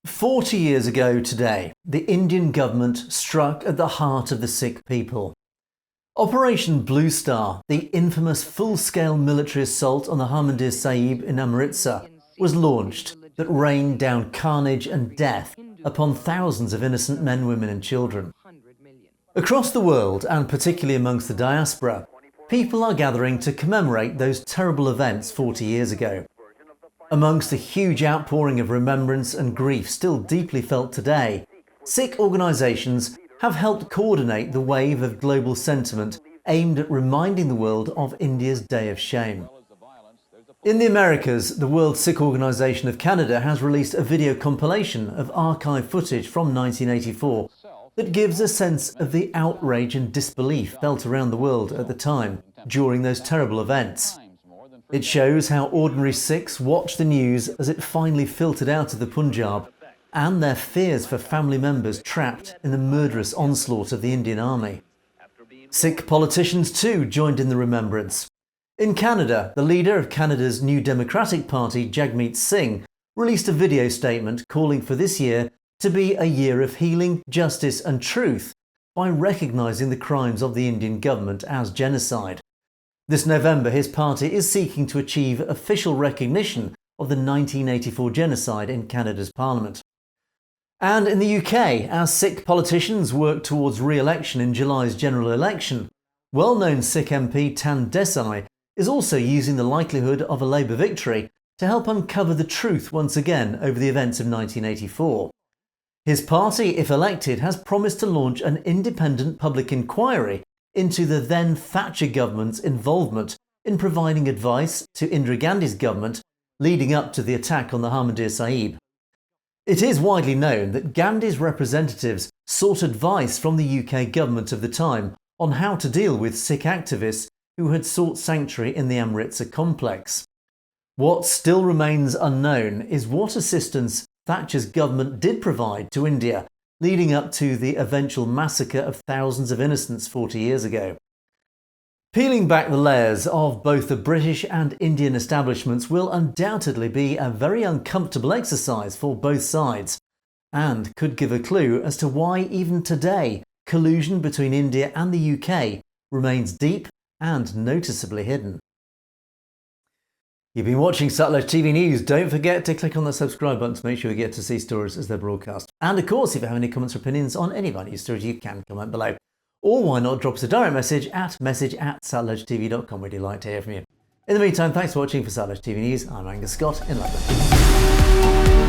40 years ago today, the Indian government struck at the heart of the Sikh people. Operation Blue Star, the infamous full-scale military assault on the Harmandir Sahib in Amritsar, was launched that rained down carnage and death upon thousands of innocent men, women and children. Across the world, and particularly amongst the diaspora, people are gathering to commemorate those terrible events 40 years ago. Amongst the huge outpouring of remembrance and grief still deeply felt today, Sikh organisations have helped coordinate the wave of global sentiment aimed at reminding the world of India's Day of Shame. In the Americas, the World Sikh Organisation of Canada has released a video compilation of archive footage from 1984 that gives a sense of the outrage and disbelief felt around the world at the time during those terrible events. It shows how ordinary Sikhs watched the news as it finally filtered out of the Punjab, and their fears for family members trapped in the murderous onslaught of the Indian Army. Sikh politicians too joined in the remembrance. In Canada, the leader of Canada's New Democratic Party, Jagmeet Singh, released a video statement calling for this year to be a year of healing, justice and truth by recognising the crimes of the Indian government as genocide. This November, his party is seeking to achieve official recognition of the 1984 genocide in Canada's Parliament. And in the UK, as Sikh politicians work towards re-election in July's general election, well-known Sikh MP Tan Desai is also using the likelihood of a Labour victory to help uncover the truth once again over the events of 1984. His party, if elected, has promised to launch an independent public inquiry into the then Thatcher government's involvement in providing advice to Indira Gandhi's government leading up to the attack on the Harmandir Sahib. It is widely known that Gandhi's representatives sought advice from the UK government of the time on how to deal with Sikh activists who had sought sanctuary in the Amritsar complex. What still remains unknown is what assistance Thatcher's government did provide to India leading up to the eventual massacre of thousands of innocents 40 years ago. Peeling back the layers of both the British and Indian establishments will undoubtedly be a very uncomfortable exercise for both sides, and could give a clue as to why even today collusion between India and the UK remains deep and noticeably hidden. You've been watching Sutlej TV News. Don't forget to click on the subscribe button to make sure you get to see stories as they're broadcast. And of course, if you have any comments or opinions on any of our news stories, you can comment below. Or why not drop us a direct message at message@sutlejtv.com. We'd like to hear from you. In the meantime, thanks for watching. For Sutlej TV News, I'm Angus Scott in London.